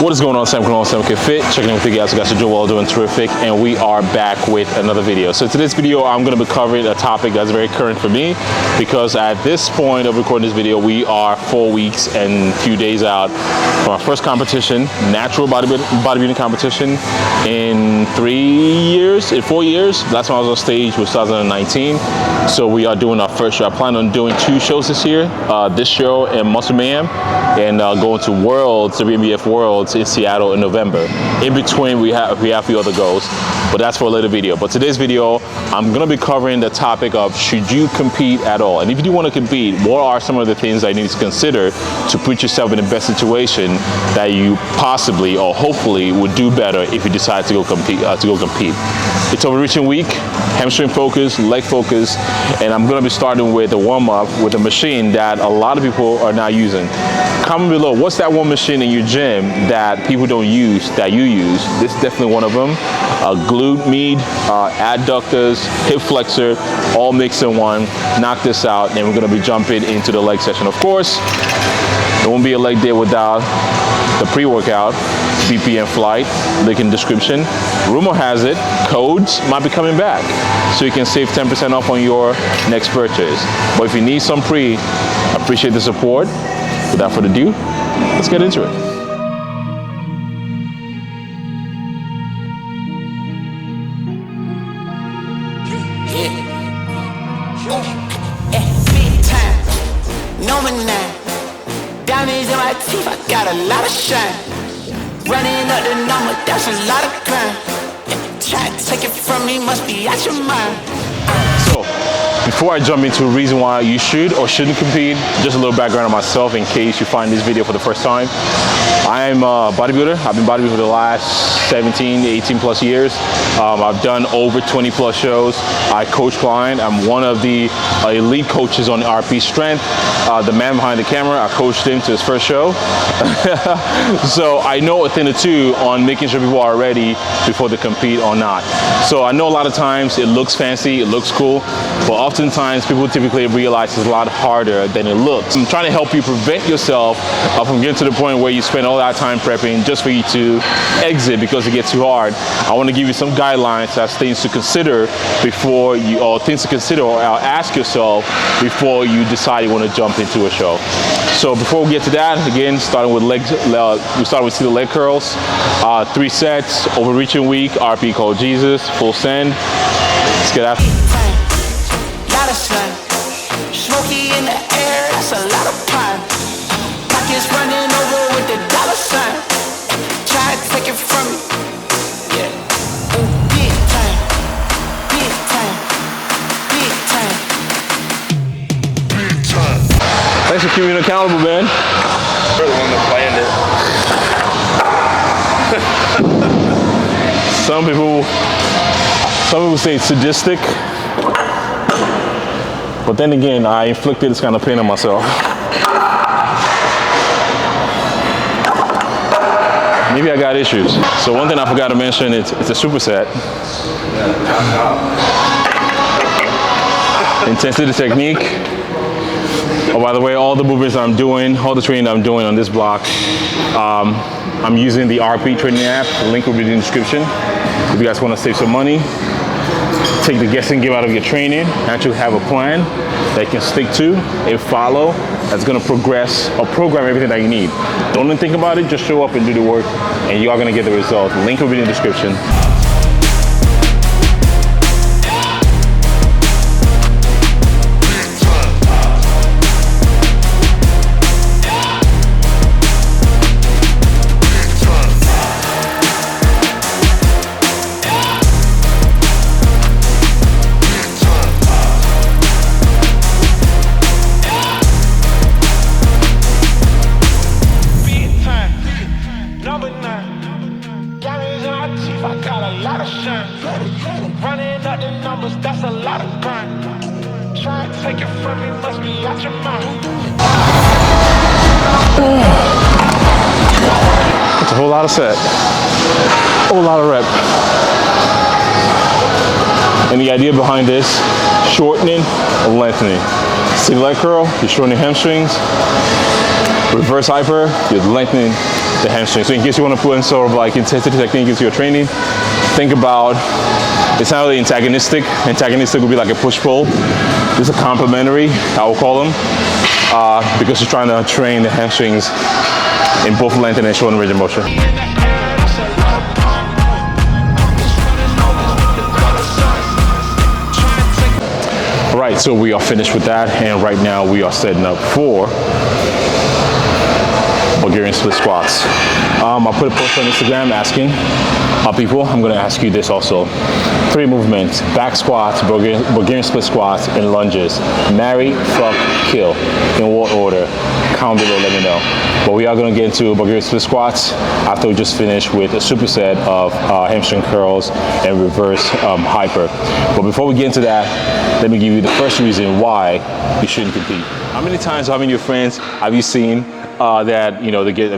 What is going on, Sam Canal, SAMOK Fit, checking in with you guys. I got your Joel doing terrific, and we are back with another video. So today's video, I'm going to be covering a topic that's very current for me, because at this point of recording this video, we are 4 weeks and a few days out from our first competition, natural bodybuilding competition in 4 years. Last time I was on stage was 2019. So we are doing our first show. I plan on doing 2 shows this year, this show and Muscle Mayhem, and going to Worlds, the WNBF Worlds in Seattle in November. In between, we have a few other goals, but that's for a later video. But today's video, I'm gonna be covering the topic of should you compete at all? And if you do want to compete, what are some of the things that you need to consider to put yourself in the best situation that you possibly or hopefully would do better if you decide to go compete. It's overreaching week, hamstring focus, leg focus, and I'm gonna be starting with a warm-up with a machine that a lot of people are not using. Comment below, what's that one machine in your gym that people don't use that you use? This is definitely one of them. Glute med, adductors, hip flexor, all mixed in one. Knock this out, and we're gonna be jumping into the leg session. Of course, there won't be a leg day without the pre-workout, BPM flight, link in the description. Rumor has it, codes might be coming back, so you can save 10% off on your next purchase. But if you need some pre, I appreciate the support. Without further ado, let's get into it. Big time, number 9. Diamonds in my teeth, I got a lot of shine. Running up the number, that's a lot of crime. Try to take it from me, must be out your mind. So, before I jump into a reason why you should or shouldn't compete, just a little background on myself in case you find this video for the first time. I'm a bodybuilder. I've been bodybuilding for the last 17, 18 plus years. I've done over 20 plus shows. I coach clients. I'm one of the elite coaches on RP Strength. The man behind the camera, I coached him to his first show. So I know a thing or two on making sure people are ready before they compete or not. So I know a lot of times it looks fancy, it looks cool, but oftentimes people typically realize it's a lot harder than it looks. I'm trying to help you prevent yourself from getting to the point where you spend all that time prepping just for you to exit because it gets too hard. I want to give you some guidelines as things to consider before you, or things to consider or ask yourself before you decide you want to jump into a show. So before we get to that, again, starting with legs, we start with seated leg curls, 3 sets, overreaching week, RP called Jesus, full send. Let's get after it. Lot of sun, smoky in the air, that's a lot of pine. Pockets running over with the dollar sign. Try to take it from me, yeah. Ooh, big time, big time, big time, big time. Thanks for keeping me accountable, man. You're the one that planned it. Some people say it's sadistic, but then again, I inflicted this kind of pain on myself. Maybe I got issues. So one thing I forgot to mention, it's a superset. Intensity technique. Oh, by the way, all the movements I'm doing, all the training I'm doing on this block, I'm using the RP training app. The link will be in the description. If you guys want to save some money, take the guessing game out of your training, actually have a plan that you can stick to and follow, that's going to progress or program everything that you need. Don't even think about it, just show up and do the work, and you are going to get the result. The link will be in the description. Running up the numbers, that's a lot of crime. Try to take it from me, must be out your mind. It's a whole lot of set, a whole lot of rep. And the idea behind this, shortening or lengthening. Single leg curl, you're shortening hamstrings. Reverse hyper, you're lengthening the hamstring. So in case you want to put in sort of like intensity technique into your training, think about, it's not really antagonistic. Antagonistic would be like a push-pull. This is a complementary, I will call them, because you're trying to train the hamstrings in both length and short and range of motion. All right, so we are finished with that, and right now we are setting up for Bulgarian split squats. I'll put a post on Instagram asking people, I'm gonna ask you this also. 3 movements: back squats, Bulgarian split squats, and lunges. Marry, fuck, kill. In what order? Comment below, let me know. But we are gonna get into Bulgarian split squats after we just finished with a superset of hamstring curls and reverse hyper. But before we get into that, let me give you the first reason why you shouldn't compete. How many times, how many of your friends have you seen that, you know, they get,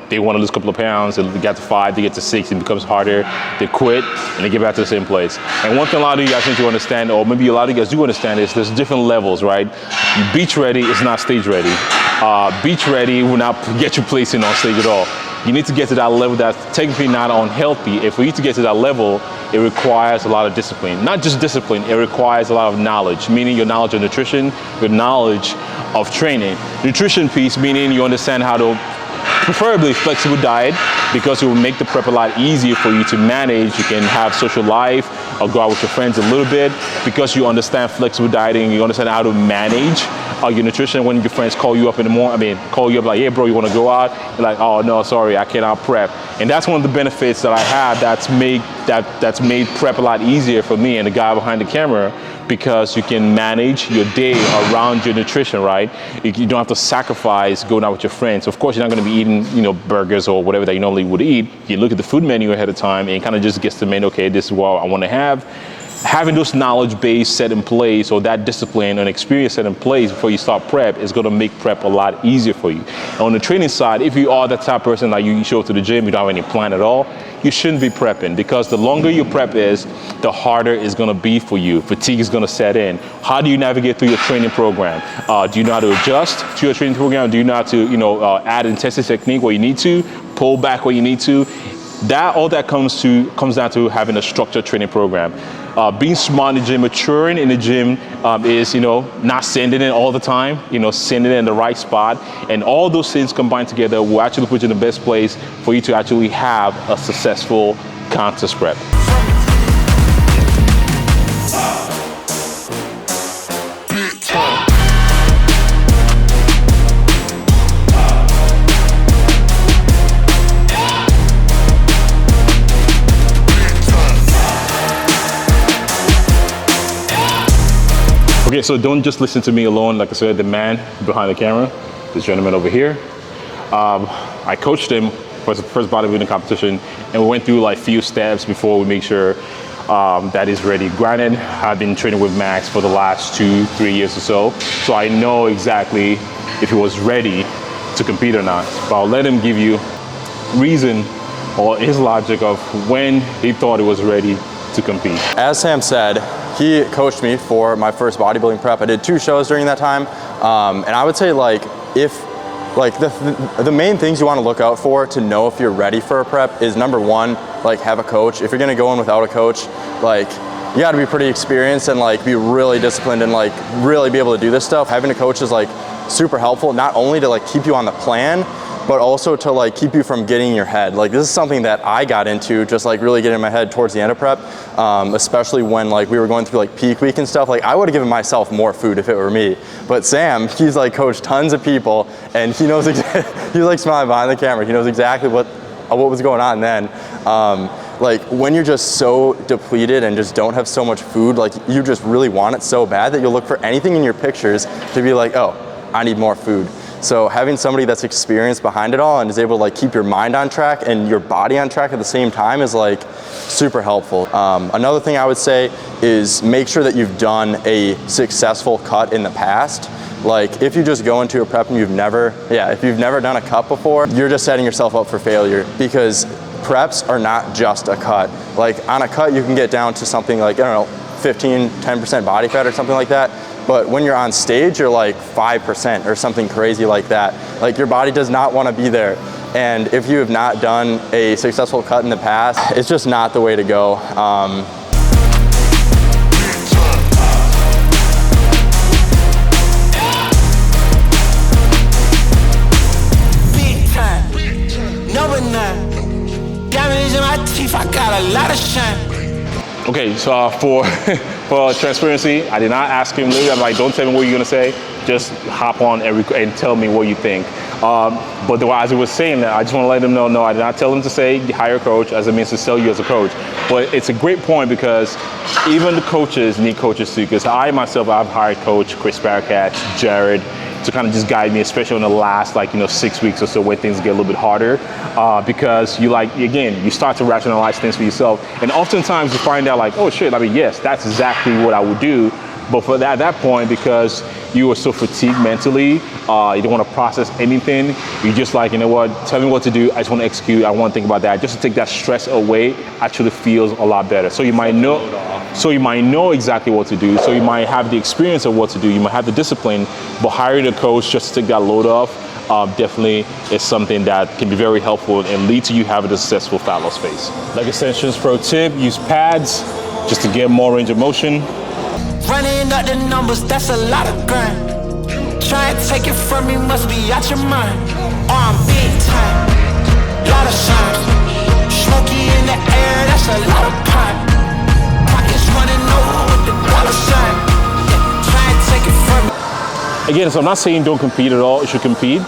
they want to lose a couple of pounds, they get to 5, they get to 6, it becomes harder, they quit, and they get back to the same place. And one thing a lot of you guys need to understand, or maybe a lot of you guys do understand, is there's different levels, right? Beach ready is not stage ready. Beach ready will not get you placing on stage at all. You need to get to that level that's technically not unhealthy. If for you to get to that level, it requires a lot of discipline. Not just discipline, it requires a lot of knowledge, meaning your knowledge of nutrition, your knowledge of training. Nutrition piece, meaning you understand how to, preferably flexible diet, because it will make the prep a lot easier for you to manage. You can have social life or go out with your friends a little bit because you understand flexible dieting. You understand how to manage your nutrition. When your friends call you up in the morning, call you up like, hey bro, you want to go out? You're like, oh no, sorry, I cannot prep. And that's one of the benefits that I have that's made prep a lot easier for me and the guy behind the camera, because you can manage your day around your nutrition, right? You don't have to sacrifice going out with your friends. Of course, you're not going to be eating, burgers or whatever that you normally would eat. You look at the food menu ahead of time and kind of just gets to mean, okay, this is what I want to have. Having those knowledge base set in place, or that discipline and experience set in place before you start prep, is going to make prep a lot easier for you. On the training side, if you are that type of person that you show up to the gym, you don't have any plan at all, you shouldn't be prepping, because the longer your prep is, the harder it's going to be for you. Fatigue is going to set in. How do you navigate through your training program? Do you know how to adjust to your training program? Do you know how to add intensity technique where you need to, pull back where you need to? All that comes down to having a structured training program. Being smart in the gym, maturing in the gym is, not sending it all the time, sending it in the right spot. And all those things combined together will actually put you in the best place for you to actually have a successful contest prep. Okay, so don't just listen to me alone. Like I said, the man behind the camera, this gentleman over here, I coached him for his first bodybuilding competition, and we went through like few steps before we make sure that he's ready. Granted, I've been training with Max for the last 2-3 years or so I know exactly if he was ready to compete or not. But I'll let him give you reason or his logic of when he thought he was ready to compete. As Sam said, he coached me for my first bodybuilding prep. I did 2 shows during that time, and I would say the main things you want to look out for to know if you're ready for a prep is, number 1, have a coach. If you're going to go in without a coach, you got to be pretty experienced and be really disciplined and really be able to do this stuff. Having a coach is super helpful, not only to keep you on the plan, but also to keep you from getting in your head. This is something that I got into, just really getting in my head towards the end of prep, especially when we were going through peak week and stuff. I would have given myself more food if it were me. But Sam, he's coached tons of people, and he knows he's smiling behind the camera. He knows exactly what was going on then. When you're just so depleted and just don't have so much food, you just really want it so bad that you'll look for anything in your pictures to be oh, I need more food. So having somebody that's experienced behind it all and is able to keep your mind on track and your body on track at the same time is super helpful. Another thing I would say is make sure that you've done a successful cut in the past. If you just go into a prep and if you've never done a cut before, you're just setting yourself up for failure, because preps are not just a cut. On a cut, you can get down to something 15-10% body fat or something like that. But when you're on stage, you're 5% or something crazy like that. Your body does not want to be there. And if you have not done a successful cut in the past, it's just not the way to go. Big time, number 9. Diamonds in my teeth, I got a lot of shine. Okay, so for transparency, I did not ask him. Literally, I'm like, don't tell me what you're gonna say. Just hop on and tell me what you think. But as I was saying that, I just want to let him know, no, I did not tell him to say hire a coach as a means to sell you as a coach. But it's a great point because even the coaches need coaches too. Because I myself, I've hired Coach Chris Barricatch, Jared, to kind of just guide me, especially in the last 6 weeks or so when things get a little bit harder. Because you start to rationalize things for yourself. And oftentimes you find out oh shit, yes, that's exactly what I would do. But for at that point, because you are so fatigued mentally, you don't want to process anything. You're just you know what, tell me what to do. I just want to execute. I want to think about that. Just to take that stress away actually feels a lot better. So you might know exactly what to do. So you might have the experience of what to do. You might have the discipline, but hiring a coach just to take that load off definitely is something that can be very helpful and lead to you having a successful fat loss phase. Leg extensions pro tip, use pads just to get more range of motion. Running up the numbers, that's a lot of grind. Try and take it from me, must be out your mind. Oh, I'm big time, lot of shine. Smoky in the air, that's a lot of pine. Pockets running over with the dollar sign. Try and take it from me. Again, so I'm not saying don't compete at all. You should compete.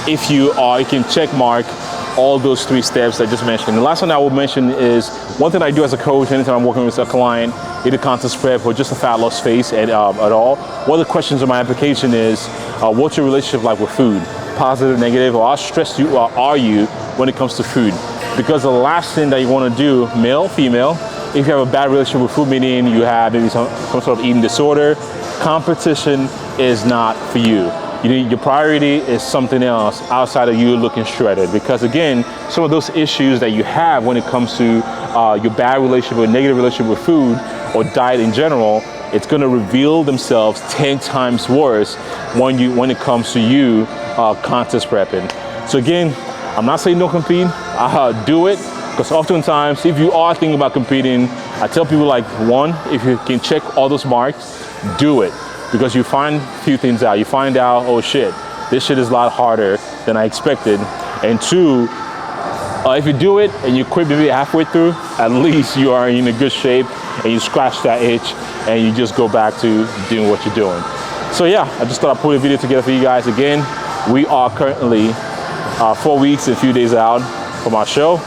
If you are, you can check mark all those 3 steps I just mentioned. The last one I will mention is one thing I do as a coach anytime I'm working with a client, either contest prep or just a fat loss phase at all. One of the questions on my application is, what's your relationship like with food? Positive, negative, or how stressed are you when it comes to food? Because the last thing that you want to do, male, female, if you have a bad relationship with food, meaning you have maybe some sort of eating disorder, competition is not for you. Your priority is something else outside of you looking shredded. Because again, some of those issues that you have when it comes to your bad relationship or negative relationship with food or diet in general, it's going to reveal themselves 10 times worse when it comes to you contest prepping. So again, I'm not saying don't compete, do it. Because oftentimes, if you are thinking about competing, I tell people one, if you can check all those marks, do it. Because you find a few things out. You find out, oh shit, this shit is a lot harder than I expected. And 2, if you do it and you quit maybe halfway through, at least you are in a good shape and you scratch that itch and you just go back to doing what you're doing. So yeah, I just thought I'd put a video together for you guys. Again, we are currently 4 weeks and a few days out from our show.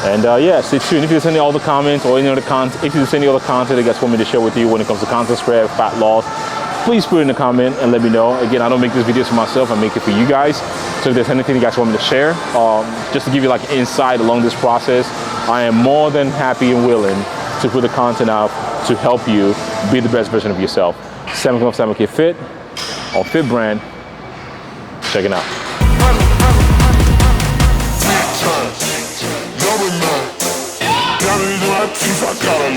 And yeah, stay tuned. If there's any other comments or any other content, if there's any other content that you guys want me to share with you when it comes to contest prep, fat loss, please put it in the comment and let me know. Again, I don't make these videos for myself, I make it for you guys. So if there's anything you guys want me to share, just to give you insight along this process, I am more than happy and willing to put the content out to help you be the best version of yourself. SAMOK of SAMOK Fit on Fit Brand. Check it out. Diamonds in my teeth, I got a